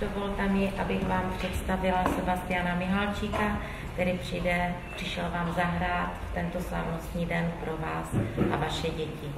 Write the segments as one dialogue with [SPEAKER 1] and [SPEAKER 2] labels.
[SPEAKER 1] dovolte mi, abych vám představila Sebastiana Mihalčíka, který přišel vám zahrát v tento slavnostní den pro vás a vaše děti.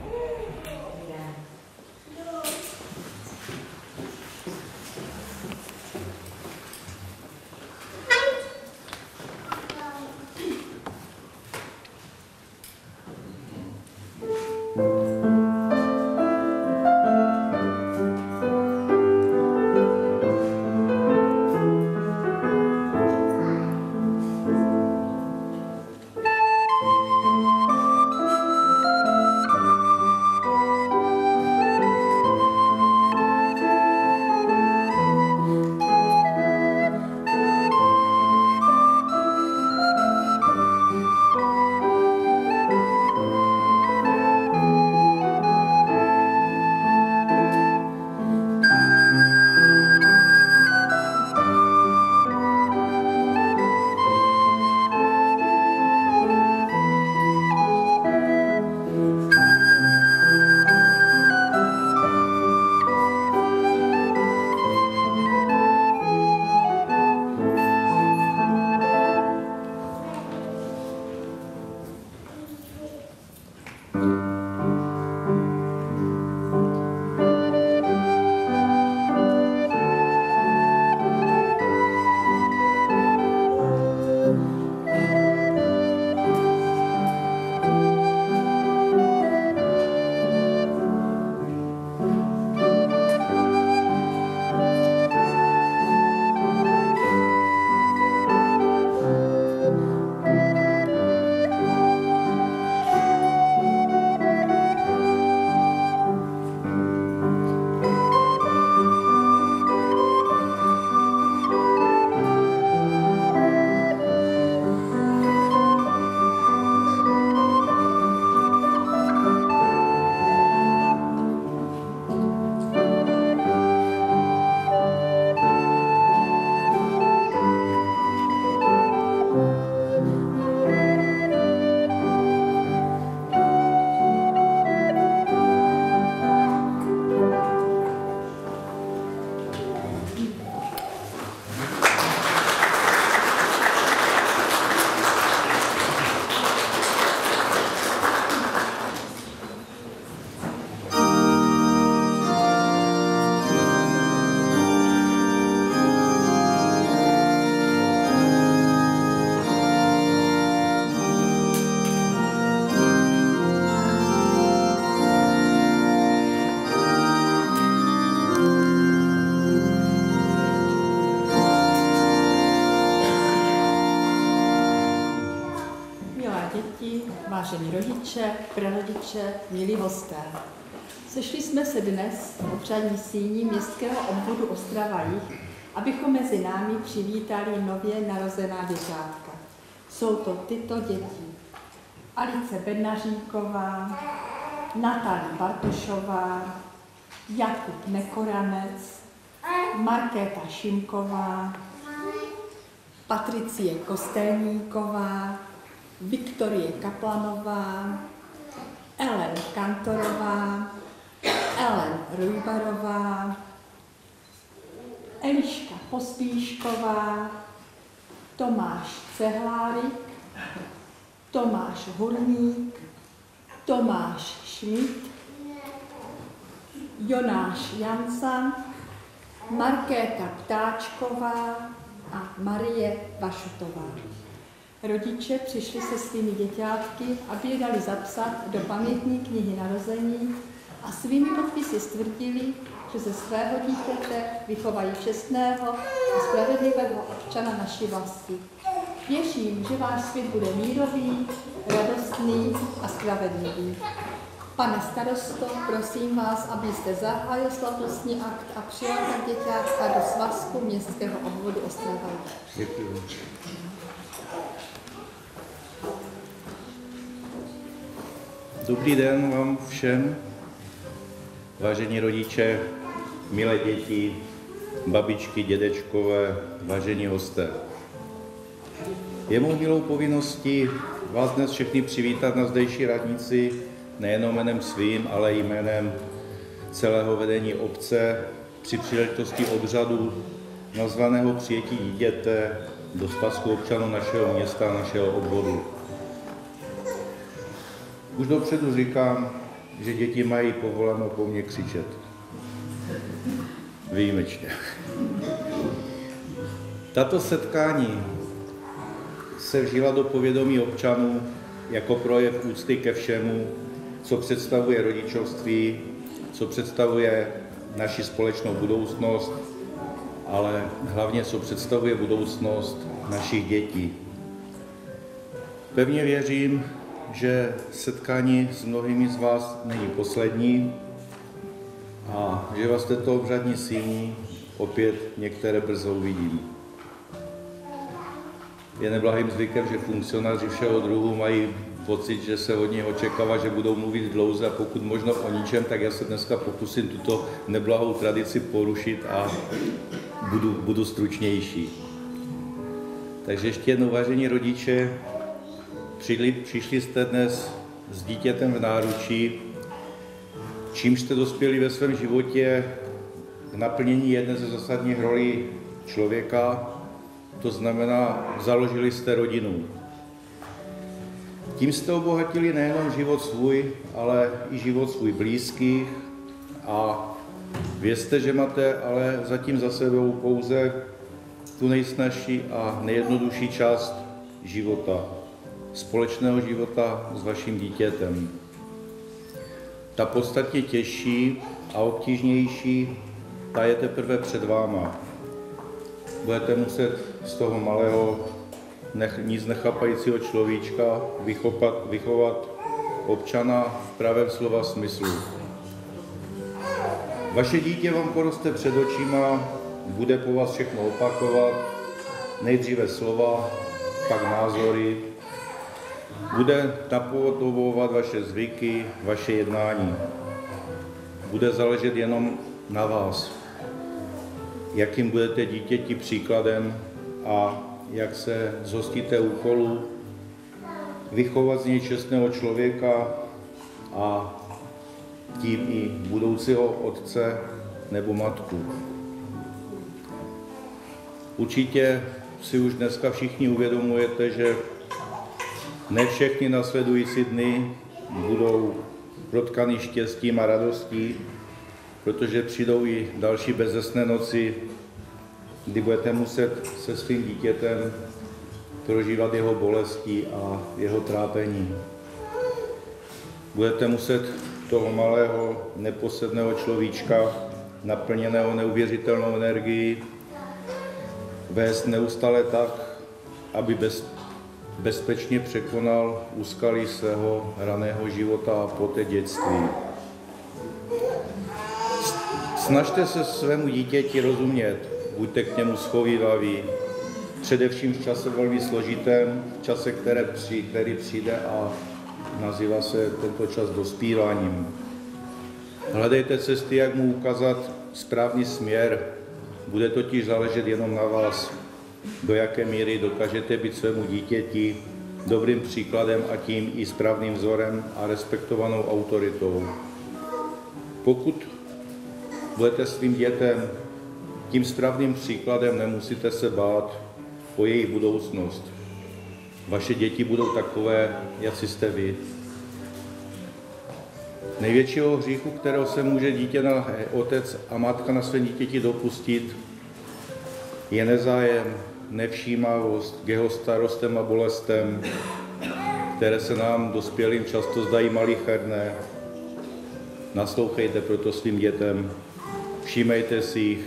[SPEAKER 2] Vážení rodiče, prarodiče, milí hosté. Sešli jsme se dnes v obřadní síni městského obvodu Ostrava-Jih, abychom mezi námi přivítali nově narozená děťátka. Jsou to tyto děti. Alice Bednaříková, Natalie Bartošová, Jakub Nekoranec, Markéta Šimková, Patricie Kostelníková, Viktorie Kaplanová, Ellen Kantorová, Ellen Rujbarová, Eliška Pospíšková, Tomáš Cehlárik, Tomáš Hurník, Tomáš Šmit, Jonáš Jansa, Markéta Ptáčková a Marie Vašutová. Rodiče přišli se svými děťátky, aby je dali zapsat do pamětní knihy narození a svými podpisy stvrdili, že ze svého dítěte vychovají čestného a spravedlivého občana naší vlasti. Věřím, že váš svět bude mírový, radostný a spravedlivý. Pane starosto, prosím vás, abyste zahájil slavnostní akt a přijal tak děťátka do svazku městského obvodu Ostrava-Jih.
[SPEAKER 3] Děkuji. Dobrý den vám všem, vážení rodiče, milé děti, babičky, dědečkové, vážení hosté. Je mou milou povinností vás dnes všechny přivítat na zdejší radnici, nejenom jménem svým, ale i jménem celého vedení obce při příležitosti obřadu nazvaného přijetí dítěte do svazku občanů našeho města a našeho obvodu. Už dopředu říkám, že děti mají povoleno po mně křičet. Výjimečně. Tato setkání se vžila do povědomí občanů jako projev úcty ke všemu, co představuje rodičovství, co představuje naši společnou budoucnost, ale hlavně co představuje budoucnost našich dětí. Pevně věřím, že setkání s mnohými z vás není poslední a že vás této obřadní síni opět některé brzo uvidím. Je neblahým zvykem, že funkcionáři všeho druhu mají pocit, že se od něj očekává, že budou mluvit dlouze a pokud možno o ničem, tak já se dneska pokusím tuto neblahou tradici porušit a budu stručnější. Takže ještě jednou, vážení rodiče, přišli jste dnes s dítětem v náručí, čímž jste dospěli ve svém životě k naplnění jedné ze zásadních rolí člověka, to znamená, založili jste rodinu. Tím jste obohatili nejenom život svůj, ale i život svůj blízkých a vězte, že máte ale zatím za sebou pouze tu nejsnažší a nejjednodušší část života, společného života s vaším dítětem. Ta podstatně těžší a obtížnější, ta je teprve před váma. Budete muset z toho malého, nic nechápajícího človíčka vychovat občana v pravém slova smyslu. Vaše dítě vám poroste před očima, bude po vás všechno opakovat, nejdříve slova, pak názory, bude napodobovat vaše zvyky, vaše jednání. Bude záležet jenom na vás, jakým budete dítěti příkladem a jak se zhostíte úkolu vychovat z něj čestného člověka a tím i budoucího otce nebo matku. Určitě si už dneska všichni uvědomujete, že ne všechny následující dny budou protkany štěstím a radostí, protože přijdou i další bezesné noci, kdy budete muset se svým dítětem prožívat jeho bolesti a jeho trápení. Budete muset toho malého, neposedného človíčka, naplněného neuvěřitelnou energií, vést neustále tak, aby bezpečně překonal úskalí svého raného života a poté dětství. Snažte se svému dítěti rozumět, buďte k němu shovívaví, především v čase velmi složitém, v čase, který přijde a nazývá se tento čas dospíváním. Hledejte cesty, jak mu ukázat správný směr, bude totiž záležet jenom na vás, do jaké míry dokážete být svému dítěti dobrým příkladem a tím i správným vzorem a respektovanou autoritou. Pokud budete svým dětem tím správným příkladem, nemusíte se bát o jejich budoucnost. Vaše děti budou takové, jak jste vy. Největšího hříchu, kterého se může dítě na otec a matka na své dítěti dopustit, je nezájem, nevšímavost k jeho starostem a bolestem, které se nám dospělým často zdají malicherné. Naslouchejte proto svým dětem, všímejte si jich,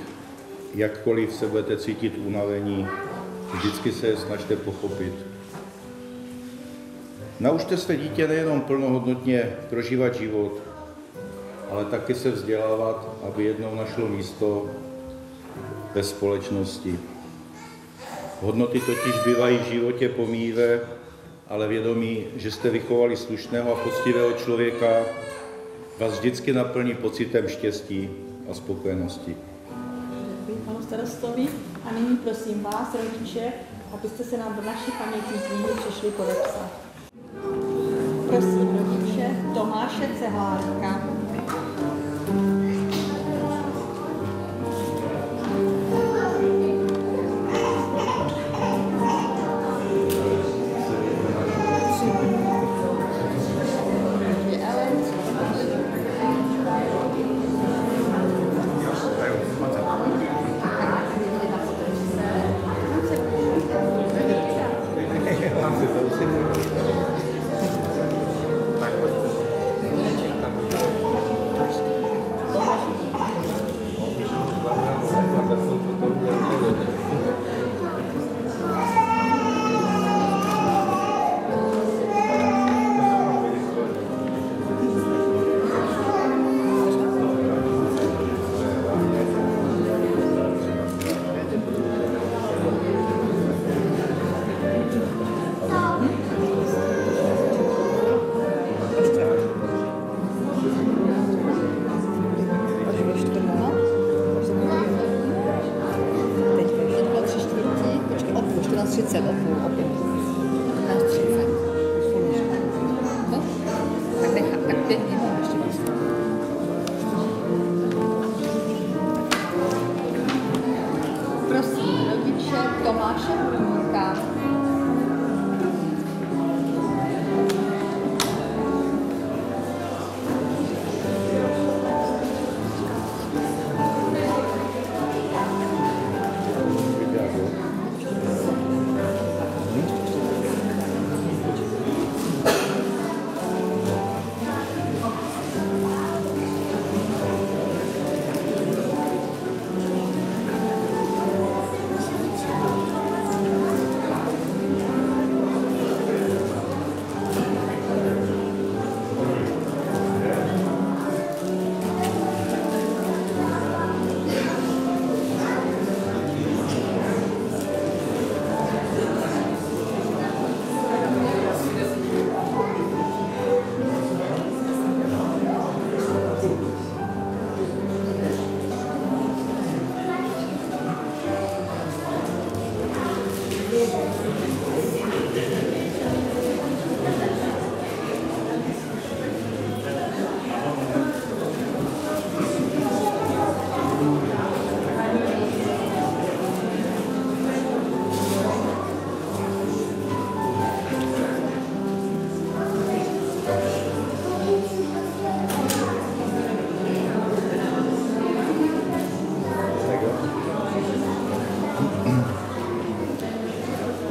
[SPEAKER 3] jakkoliv se budete cítit unavení, vždycky se je snažte pochopit. Naučte své dítě nejenom plnohodnotně prožívat život, ale taky se vzdělávat, aby jednou našlo místo ve společnosti. Hodnoty totiž bývají v životě pomíjivé, ale vědomí, že jste vychovali slušného a poctivého člověka, vás vždycky naplní pocitem štěstí a spokojenosti.
[SPEAKER 2] Děkuji panu starostovi a nyní prosím vás, rodiče, abyste se nám do naší pamětní knihy přišli podepsat. Prosím rodiče Tomáše Cehlárka. 15:30 opět. 15:30. No, tak nechám, tak 5 minut ještě prostě. Prosím, rodiče Tomáše Hudníka.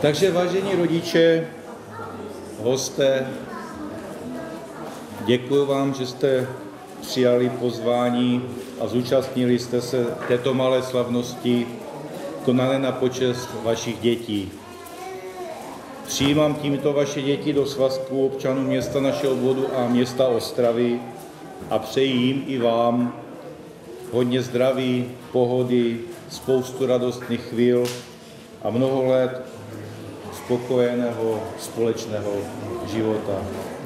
[SPEAKER 3] Takže vážení rodiče, hosté, děkuji vám, že jste přijali pozvání a zúčastnili jste se této malé slavnosti konané na počest vašich dětí. Přijímám tímto vaše děti do svazku občanů města našeho obvodu a města Ostravy a přeji jim i vám hodně zdraví, pohody, spoustu radostných chvíl a mnoho let spokojeného společného života.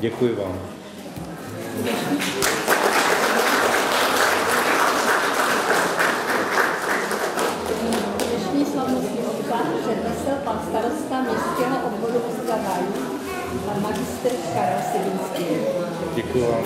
[SPEAKER 3] Děkuji vám.
[SPEAKER 2] Dnešní slavnostní obřad přednesl pan starosta městského obvodu Ostrava, pan magistr Karel Sidinský.
[SPEAKER 3] Děkuji vám.